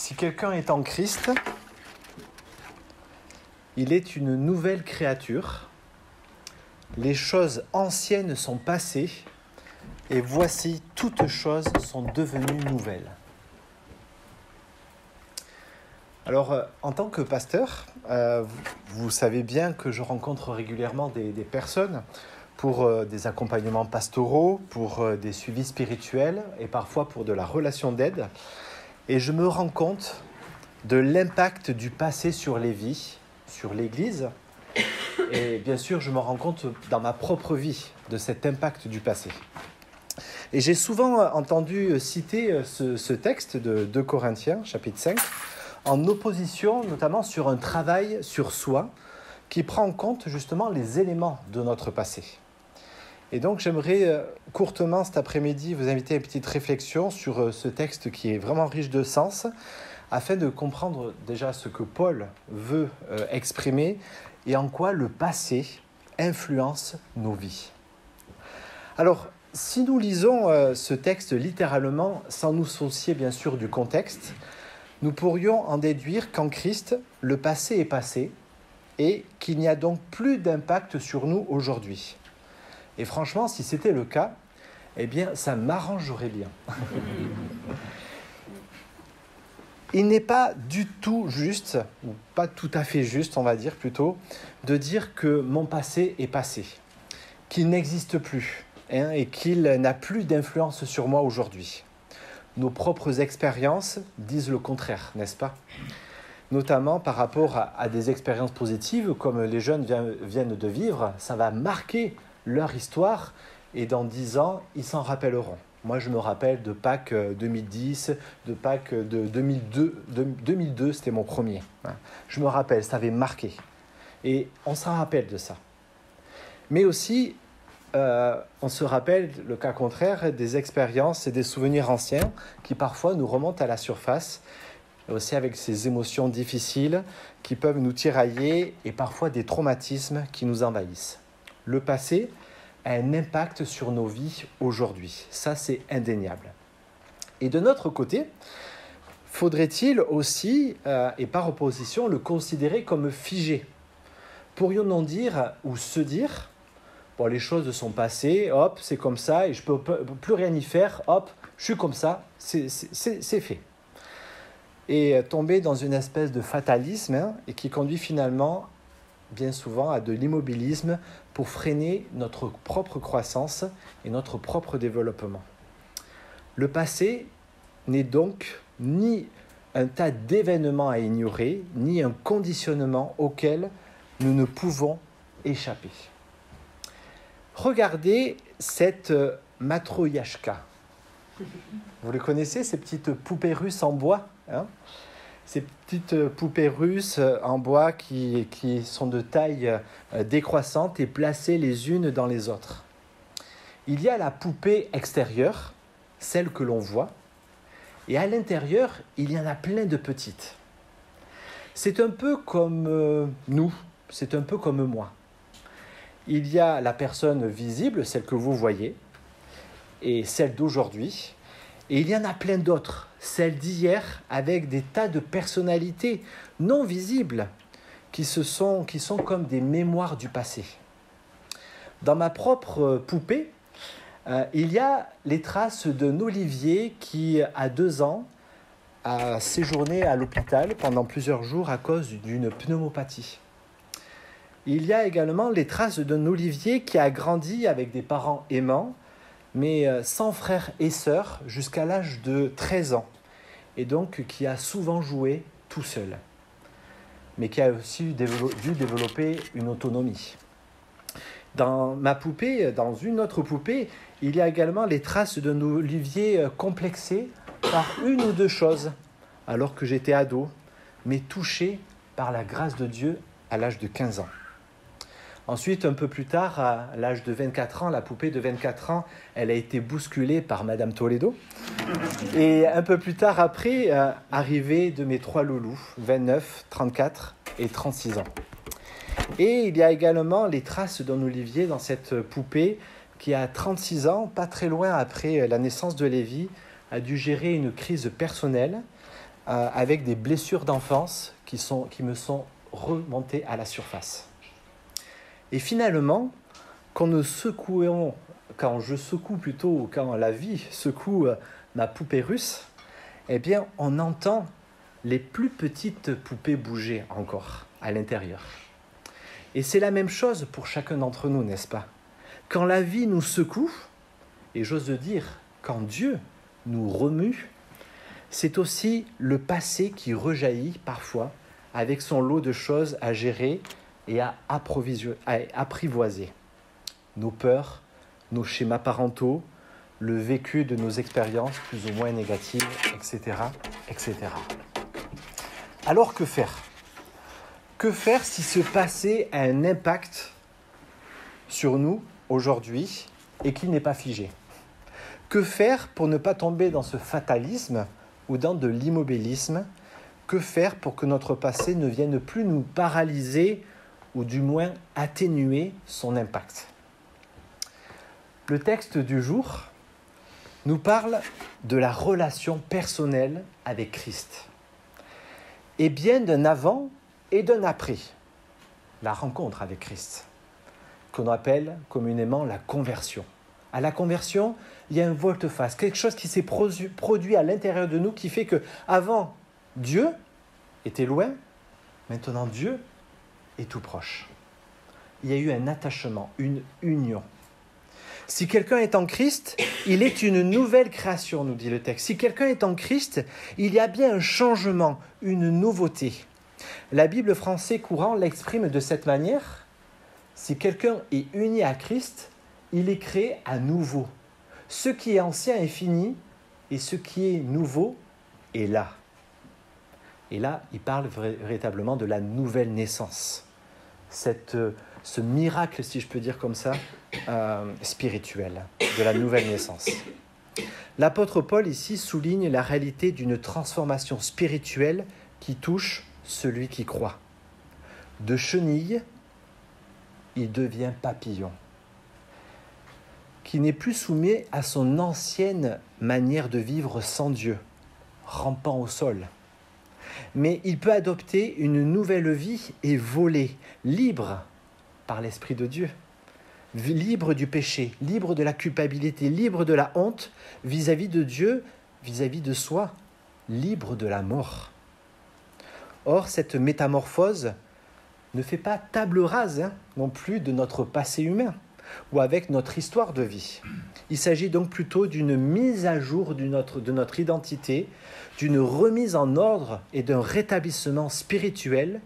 Si quelqu'un est en Christ, il est une nouvelle créature. Les choses anciennes sont passées et voici, toutes choses sont devenues nouvelles. Alors, en tant que pasteur, vous savez bien que je rencontre régulièrement des personnes pour des accompagnements pastoraux, pour des suivis spirituels et parfois pour de la relation d'aide. Et je me rends compte de l'impact du passé sur les vies, sur l'Église. Et bien sûr, je me rends compte dans ma propre vie de cet impact du passé. Et j'ai souvent entendu citer ce texte de 2 Corinthiens, chapitre 5, en opposition notamment sur un travail sur soi qui prend en compte justement les éléments de notre passé. Et donc j'aimerais courtement cet après-midi vous inviter à une petite réflexion sur ce texte qui est vraiment riche de sens, afin de comprendre déjà ce que Paul veut exprimer et en quoi le passé influence nos vies. Alors, si nous lisons ce texte littéralement, sans nous soucier bien sûr du contexte, nous pourrions en déduire qu'en Christ, le passé est passé et qu'il n'y a donc plus d'impact sur nous aujourd'hui. Et franchement, si c'était le cas, eh bien, ça m'arrangerait bien. Il n'est pas du tout juste, ou pas tout à fait juste, on va dire plutôt, de dire que mon passé est passé, qu'il n'existe plus, et qu'il n'a plus d'influence sur moi aujourd'hui. Nos propres expériences disent le contraire, n'est-ce pas ? Notamment par rapport à des expériences positives, comme les jeunes viennent de vivre, ça va marquer leur histoire, et dans 10 ans, ils s'en rappelleront. Moi, je me rappelle de Pâques 2010, de Pâques de 2002, c'était mon premier. Je me rappelle, ça avait marqué. Et on s'en rappelle de ça. Mais aussi, on se rappelle, le cas contraire, des expériences et des souvenirs anciens qui parfois nous remontent à la surface, aussi avec ces émotions difficiles qui peuvent nous tirailler et parfois des traumatismes qui nous envahissent. Le passé a un impact sur nos vies aujourd'hui. Ça, c'est indéniable. Et de notre côté, faudrait-il aussi, et par opposition, le considérer comme figé ? Pourrions-nous dire ou se dire, bon, les choses sont passées, hop, c'est comme ça, et je ne peux plus rien y faire, hop, je suis comme ça, c'est fait. Et tomber dans une espèce de fatalisme, et qui conduit finalement bien souvent à de l'immobilisme pour freiner notre propre croissance et notre propre développement. Le passé n'est donc ni un tas d'événements à ignorer, ni un conditionnement auquel nous ne pouvons échapper. Regardez cette Matryoshka. Vous les connaissez, ces petites poupées russes en bois, hein ? Ces petites poupées russes en bois qui sont de taille décroissante et placées les unes dans les autres. Il y a la poupée extérieure, celle que l'on voit, et à l'intérieur, il y en a plein de petites. C'est un peu comme nous, c'est un peu comme moi. Il y a la personne visible, celle que vous voyez, et celle d'aujourd'hui, et il y en a plein d'autres, celles d'hier, avec des tas de personnalités non visibles qui sont comme des mémoires du passé. Dans ma propre poupée, il y a les traces d'un Olivier qui, à 2 ans, a séjourné à l'hôpital pendant plusieurs jours à cause d'une pneumopathie. Il y a également les traces d'un Olivier qui a grandi avec des parents aimants, mais sans frères et sœurs jusqu'à l'âge de 13 ans, et donc qui a souvent joué tout seul, mais qui a aussi dû développer une autonomie. Dans ma poupée, dans une autre poupée, il y a également les traces d'un Olivier complexé par une ou 2 choses, alors que j'étais ado, mais touché par la grâce de Dieu à l'âge de 15 ans. Ensuite, un peu plus tard, à l'âge de 24 ans, la poupée de 24 ans, elle a été bousculée par Madame Toledo. Et un peu plus tard après, arrivée de mes 3 loulous, 29, 34 et 36 ans. Et il y a également les traces d'un Olivier dans cette poupée qui, à 36 ans, pas très loin après la naissance de Lévi, a dû gérer une crise personnelle avec des blessures d'enfance qui me sont remontées à la surface. Et finalement, quand je secoue plutôt, ou quand la vie secoue ma poupée russe, eh bien, on entend les plus petites poupées bouger encore à l'intérieur. Et c'est la même chose pour chacun d'entre nous, n'est-ce pas? Quand la vie nous secoue, et j'ose dire, quand Dieu nous remue, c'est aussi le passé qui rejaillit parfois avec son lot de choses à gérer et à apprivoiser. Nos peurs, nos schémas parentaux, le vécu de nos expériences plus ou moins négatives, etc., etc. Alors que faire? Que faire si ce passé a un impact sur nous aujourd'hui et qu'il n'est pas figé? Que faire pour ne pas tomber dans ce fatalisme ou dans de l'immobilisme? Que faire pour que notre passé ne vienne plus nous paralyser ou du moins atténuer son impact? Le texte du jour nous parle de la relation personnelle avec Christ et bien d'un avant et d'un après, la rencontre avec Christ, qu'on appelle communément la conversion. À la conversion, il y a un volte-face, quelque chose qui s'est produit à l'intérieur de nous qui fait qu'avant, Dieu était loin, maintenant Dieu est tout proche. Il y a eu un attachement, une union. Si quelqu'un est en Christ, il est une nouvelle création, nous dit le texte. Si quelqu'un est en Christ, il y a bien un changement, une nouveauté. La Bible française courant l'exprime de cette manière. Si quelqu'un est uni à Christ, il est créé à nouveau. Ce qui est ancien est fini et ce qui est nouveau est là. Et là, il parle véritablement de la nouvelle naissance. Ce miracle, si je peux dire comme ça, spirituel, de la nouvelle naissance. L'apôtre Paul ici souligne la réalité d'une transformation spirituelle qui touche celui qui croit. De chenille, il devient papillon, qui n'est plus soumis à son ancienne manière de vivre sans Dieu, rampant au sol. Mais il peut adopter une nouvelle vie et voler, libre par l'Esprit de Dieu, libre du péché, libre de la culpabilité, libre de la honte vis-à-vis de Dieu, vis-à-vis de soi, libre de la mort. Or, cette métamorphose ne fait pas table rase non plus de notre passé humain ou avec notre histoire de vie. Il s'agit donc plutôt d'une mise à jour de notre identité, d'une remise en ordre et d'un rétablissement spirituel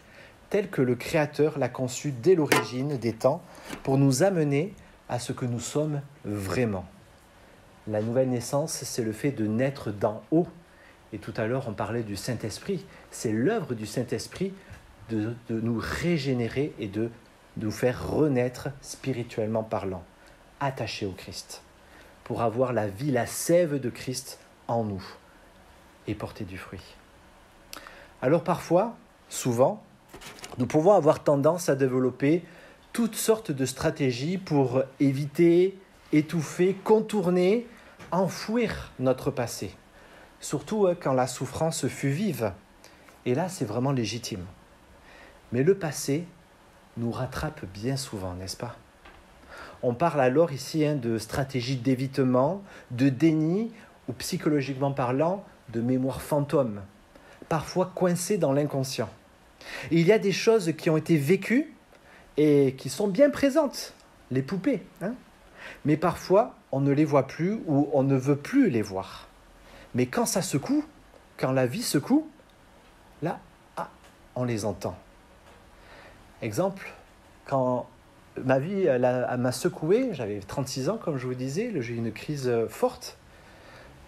tel que le Créateur l'a conçu dès l'origine des temps pour nous amener à ce que nous sommes vraiment. La nouvelle naissance, c'est le fait de naître d'en haut. Et tout à l'heure, on parlait du Saint-Esprit. C'est l'œuvre du Saint-Esprit de nous régénérer et de nous faire renaître spirituellement parlant, attachés au Christ, pour avoir la vie, la sève de Christ en nous et porter du fruit. Alors parfois, souvent, nous pouvons avoir tendance à développer toutes sortes de stratégies pour éviter, étouffer, contourner, enfouir notre passé. Surtout quand la souffrance fut vive. Et là, c'est vraiment légitime. Mais le passé nous rattrape bien souvent, n'est-ce pas? On parle alors ici de stratégies d'évitement, de déni, ou psychologiquement parlant, de mémoire fantôme, parfois coincée dans l'inconscient. Et il y a des choses qui ont été vécues et qui sont bien présentes, les poupées. Mais parfois, on ne les voit plus ou on ne veut plus les voir. Mais quand ça secoue, quand la vie secoue, là, on les entend. Exemple, quand ma vie m'a secoué, j'avais 36 ans, comme je vous disais, j'ai eu une crise forte.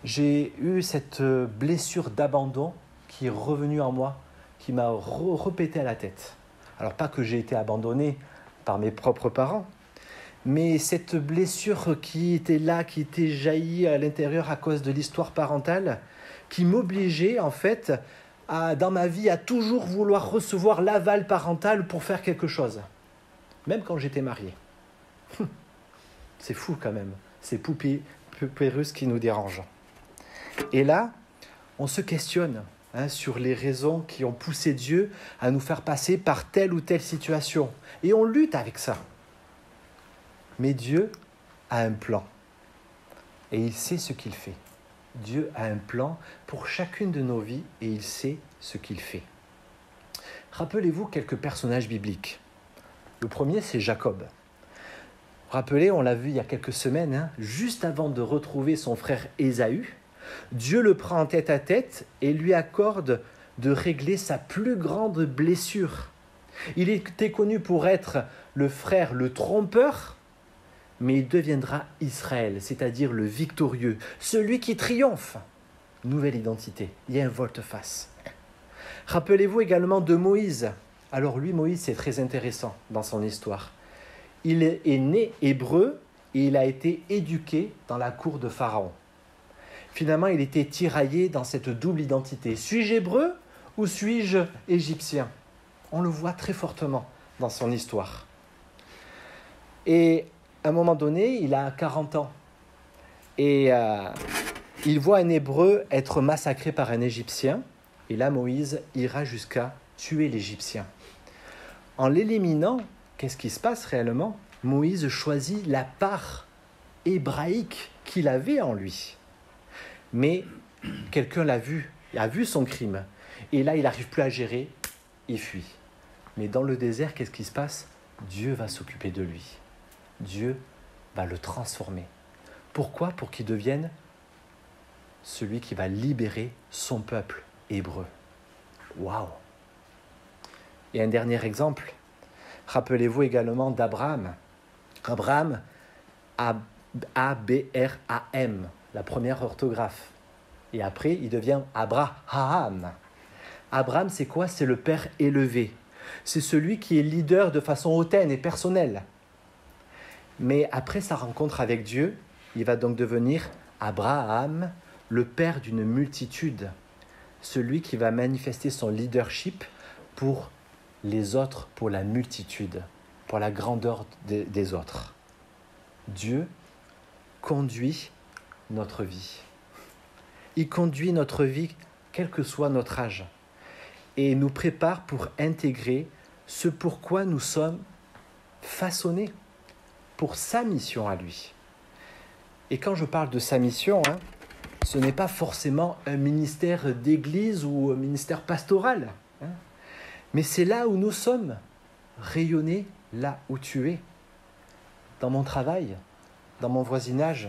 J'ai eu cette blessure d'abandon qui est revenue en moi, qui m'a repété à la tête. Alors pas que j'ai été abandonné par mes propres parents, mais cette blessure qui était là, qui était jaillie à l'intérieur à cause de l'histoire parentale, qui m'obligeait en fait, dans ma vie, à toujours vouloir recevoir l'aval parental pour faire quelque chose, même quand j'étais marié. C'est fou quand même, ces poupées russes qui nous dérangent. Et là, on se questionne. sur les raisons qui ont poussé Dieu à nous faire passer par telle ou telle situation. Et on lutte avec ça. Mais Dieu a un plan. Et il sait ce qu'il fait. Dieu a un plan pour chacune de nos vies et il sait ce qu'il fait. Rappelez-vous quelques personnages bibliques. Le premier, c'est Jacob. Rappelez, on l'a vu il y a quelques semaines, juste avant de retrouver son frère Ésaü, Dieu le prend en tête à tête et lui accorde de régler sa plus grande blessure. Il était connu pour être le frère, le trompeur, mais il deviendra Israël, c'est-à-dire le victorieux, celui qui triomphe. Nouvelle identité, il y a un volte-face. Rappelez-vous également de Moïse. Alors lui, Moïse, c'est très intéressant dans son histoire. Il est né hébreu et il a été éduqué dans la cour de Pharaon. Finalement, il était tiraillé dans cette double identité. Suis-je hébreu ou suis-je égyptien ? On le voit très fortement dans son histoire. Et à un moment donné, il a 40 ans. Et il voit un hébreu être massacré par un égyptien. Et là, Moïse ira jusqu'à tuer l'Égyptien. En l'éliminant, qu'est-ce qui se passe réellement ? Moïse choisit la part hébraïque qu'il avait en lui. Mais quelqu'un l'a vu, il a vu son crime. Et là, il n'arrive plus à gérer, il fuit. Mais dans le désert, qu'est-ce qui se passe ? Dieu va s'occuper de lui. Dieu va le transformer. Pourquoi ? Pour qu'il devienne celui qui va libérer son peuple hébreu. Waouh ! Et un dernier exemple. Rappelez-vous également d'Abraham. Abraham, A-B-R-A-M, la première orthographe. Et après, il devient Abraham. Abraham, c'est quoi ? C'est le père élevé. C'est celui qui est leader de façon hautaine et personnelle. Mais après sa rencontre avec Dieu, il va donc devenir Abraham, le père d'une multitude. Celui qui va manifester son leadership pour les autres, pour la multitude, pour la grandeur des autres. Dieu conduit notre vie. Il conduit notre vie, quel que soit notre âge, et nous prépare pour intégrer ce pourquoi nous sommes façonnés, pour sa mission à lui. Et quand je parle de sa mission, ce n'est pas forcément un ministère d'église ou un ministère pastoral, mais c'est là où nous sommes, rayonner là où tu es, dans mon travail, dans mon voisinage,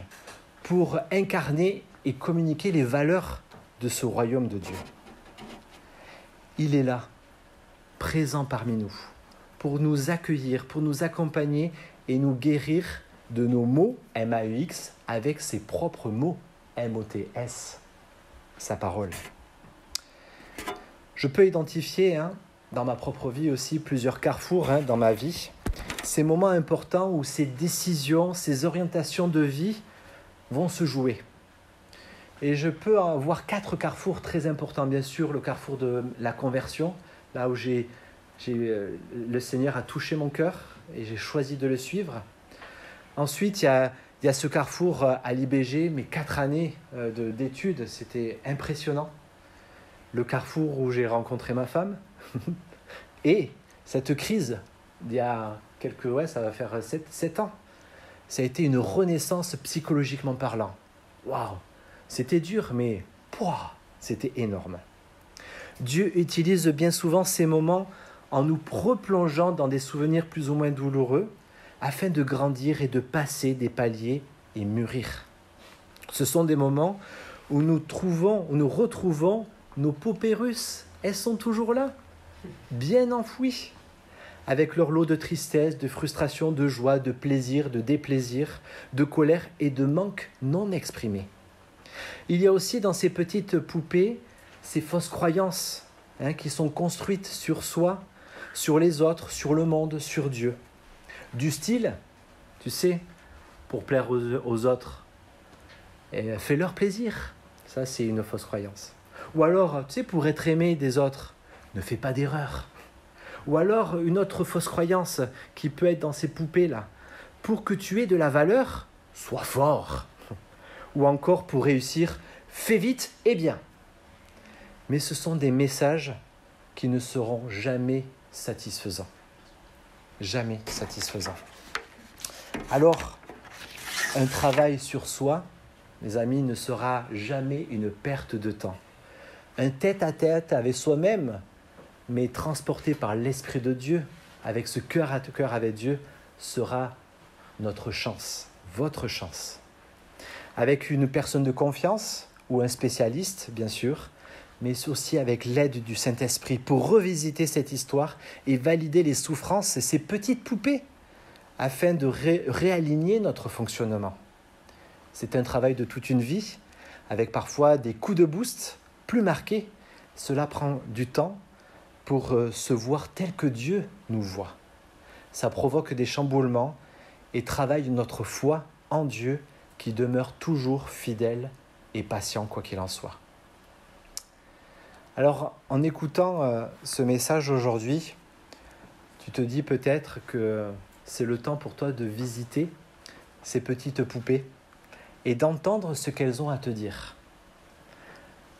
pour incarner et communiquer les valeurs de ce royaume de Dieu. Il est là, présent parmi nous, pour nous accueillir, pour nous accompagner et nous guérir de nos maux, M-A-U-X, avec ses propres mots, M-O-T-S, sa parole. Je peux identifier dans ma propre vie aussi plusieurs carrefours dans ma vie, ces moments importants où ces décisions, ces orientations de vie vont se jouer. Et je peux avoir 4 carrefours très importants, bien sûr, le carrefour de la conversion, là où le Seigneur a touché mon cœur et j'ai choisi de le suivre. Ensuite, il y a ce carrefour à l'IBG, mes 4 années d'études, c'était impressionnant. Le carrefour où j'ai rencontré ma femme et cette crise d'il y a ça va faire 7 ans. Ça a été une renaissance psychologiquement parlant. Waouh, c'était dur, mais c'était énorme. Dieu utilise bien souvent ces moments en nous replongeant dans des souvenirs plus ou moins douloureux afin de grandir et de passer des paliers et mûrir. Ce sont des moments où nous retrouvons nos poupées russes. Elles sont toujours là, bien enfouies, avec leur lot de tristesse, de frustration, de joie, de plaisir, de déplaisir, de colère et de manque non exprimé. Il y a aussi dans ces petites poupées ces fausses croyances qui sont construites sur soi, sur les autres, sur le monde, sur Dieu. Du style, tu sais, pour plaire aux autres, fais-leur plaisir. Ça, c'est une fausse croyance. Ou alors, tu sais, pour être aimé des autres, ne fais pas d'erreur. Ou alors, une autre fausse croyance qui peut être dans ces poupées-là. Pour que tu aies de la valeur, sois fort. Ou encore, pour réussir, fais vite et bien. Mais ce sont des messages qui ne seront jamais satisfaisants. Jamais satisfaisants. Alors, un travail sur soi, mes amis, ne sera jamais une perte de temps. Un tête-à-tête avec soi-même, mais transporté par l'Esprit de Dieu, avec ce cœur à cœur avec Dieu, sera notre chance, votre chance. Avec une personne de confiance ou un spécialiste, bien sûr, mais aussi avec l'aide du Saint-Esprit pour revisiter cette histoire et valider les souffrances et ces petites poupées afin de réaligner notre fonctionnement. C'est un travail de toute une vie, avec parfois des coups de boost plus marqués. Cela prend du temps pour se voir tel que Dieu nous voit. Ça provoque des chamboulements et travaille notre foi en Dieu qui demeure toujours fidèle et patient quoi qu'il en soit. Alors, en écoutant ce message aujourd'hui, tu te dis peut-être que c'est le temps pour toi de visiter ces petites poupées et d'entendre ce qu'elles ont à te dire.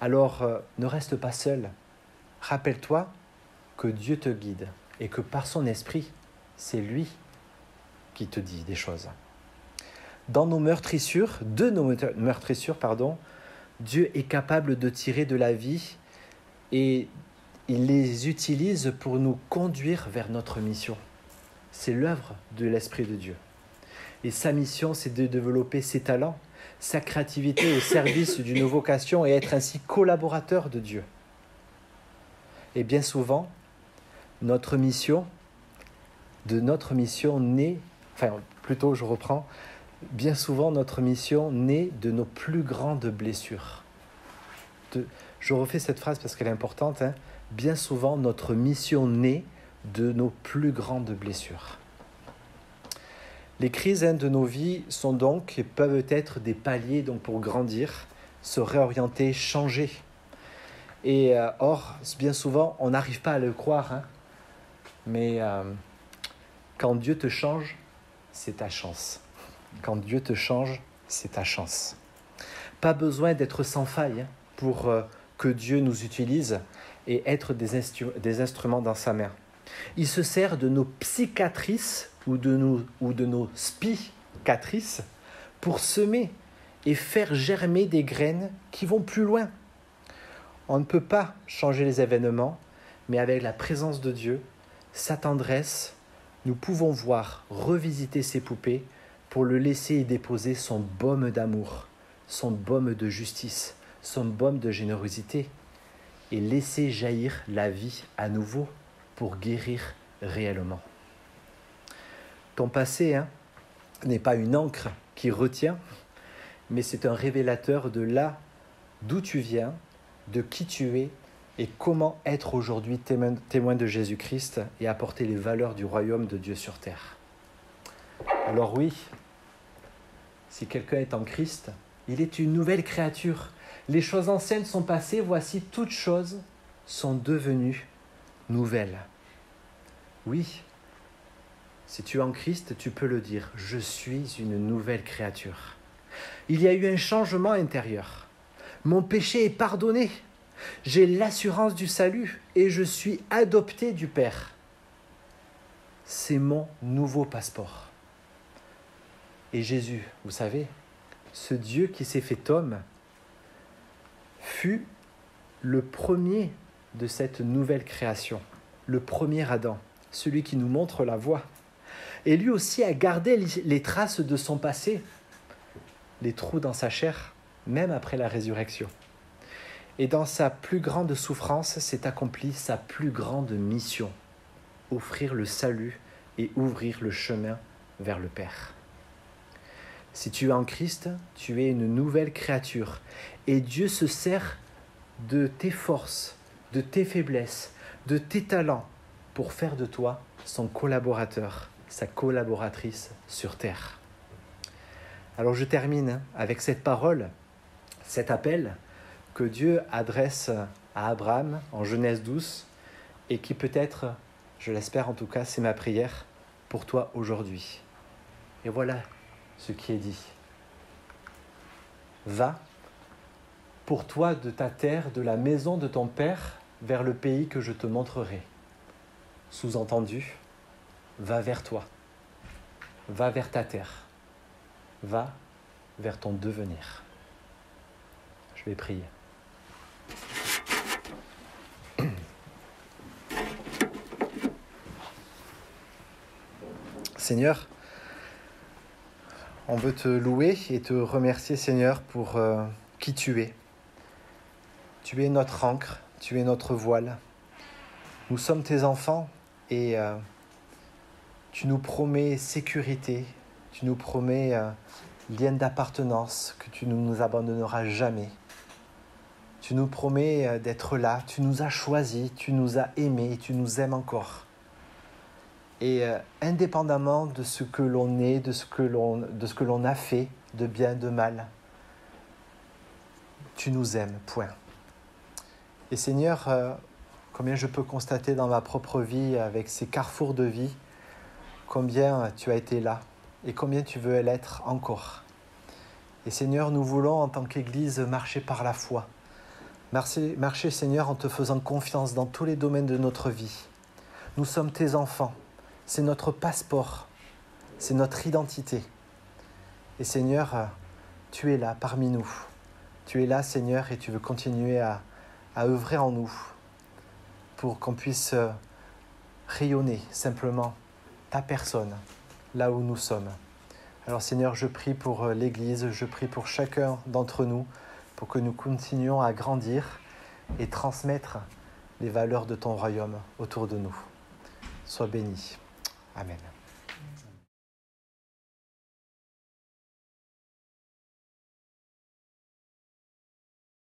Alors, ne reste pas seul. Rappelle-toi que Dieu te guide et que par son esprit, c'est lui qui te dit des choses. De nos meurtrissures, Dieu est capable de tirer de la vie et il les utilise pour nous conduire vers notre mission. C'est l'œuvre de l'Esprit de Dieu. Et sa mission, c'est de développer ses talents, sa créativité au service d'une vocation et être ainsi collaborateur de Dieu. Et bien souvent, notre mission naît, bien souvent notre mission naît de nos plus grandes blessures. Je refais cette phrase parce qu'elle est importante. Bien souvent, notre mission naît de nos plus grandes blessures. Les crises de nos vies sont donc et peuvent être des paliers pour grandir, se réorienter, changer. Et or, bien souvent, on n'arrive pas à le croire. Mais quand Dieu te change, c'est ta chance. Quand Dieu te change, c'est ta chance. Pas besoin d'être sans faille pour que Dieu nous utilise et être des instruments dans sa main. Il se sert de nos psychiatrices ou de nos spicatrices pour semer et faire germer des graines qui vont plus loin. On ne peut pas changer les événements, mais avec la présence de Dieu, sa tendresse, nous pouvons voir revisiter ces poupées pour le laisser y déposer son baume d'amour, son baume de justice, son baume de générosité et laisser jaillir la vie à nouveau pour guérir réellement. Ton passé n'est pas une encre qui retient, mais c'est un révélateur de là d'où tu viens, de qui tu es et comment être aujourd'hui témoin de Jésus-Christ et apporter les valeurs du royaume de Dieu sur terre. Alors oui, si quelqu'un est en Christ, il est une nouvelle créature. Les choses anciennes sont passées, voici toutes choses sont devenues nouvelles. Oui, si tu es en Christ, tu peux le dire, je suis une nouvelle créature. Il y a eu un changement intérieur. Mon péché est pardonné. J'ai l'assurance du salut et je suis adopté du Père. C'est mon nouveau passeport. Et Jésus, vous savez, ce Dieu qui s'est fait homme, fut le premier de cette nouvelle création, le premier Adam, celui qui nous montre la voie. Et lui aussi a gardé les traces de son passé, les trous dans sa chair, même après la résurrection. Et dans sa plus grande souffrance s'est accomplie sa plus grande mission, offrir le salut et ouvrir le chemin vers le Père. Si tu es en Christ, tu es une nouvelle créature et Dieu se sert de tes forces, de tes faiblesses, de tes talents pour faire de toi son collaborateur, sa collaboratrice sur terre. Alors je termine avec cette parole, cet appel que Dieu adresse à Abraham en Genèse 12 et qui peut-être, je l'espère en tout cas, c'est ma prière pour toi aujourd'hui. Et voilà ce qui est dit. Va, pour toi de ta terre, de la maison de ton père, vers le pays que je te montrerai. Sous-entendu, va vers toi, va vers ta terre, va vers ton devenir. Je vais prier. Seigneur, on veut te louer et te remercier, Seigneur, pour qui tu es. Tu es notre ancre, tu es notre voile. Nous sommes tes enfants et tu nous promets sécurité, tu nous promets lien d'appartenance, que tu ne nous abandonneras jamais. Tu nous promets d'être là, tu nous as choisis, tu nous as aimés, tu nous aimes encore. Et indépendamment de ce que l'on est, de ce que l'on a fait, de bien, de mal, tu nous aimes, point. Et Seigneur, combien je peux constater dans ma propre vie, avec ces carrefours de vie, combien tu as été là et combien tu veux l'être encore. Et Seigneur, nous voulons en tant qu'Église marcher par la foi. Marcher, Seigneur, en te faisant confiance dans tous les domaines de notre vie. Nous sommes tes enfants. C'est notre passeport, c'est notre identité. Et Seigneur, tu es là parmi nous. Tu es là, Seigneur, et tu veux continuer à œuvrer en nous pour qu'on puisse rayonner simplement ta personne là où nous sommes. Alors Seigneur, je prie pour l'Église, je prie pour chacun d'entre nous pour que nous continuions à grandir et transmettre les valeurs de ton royaume autour de nous. Sois béni. Amen.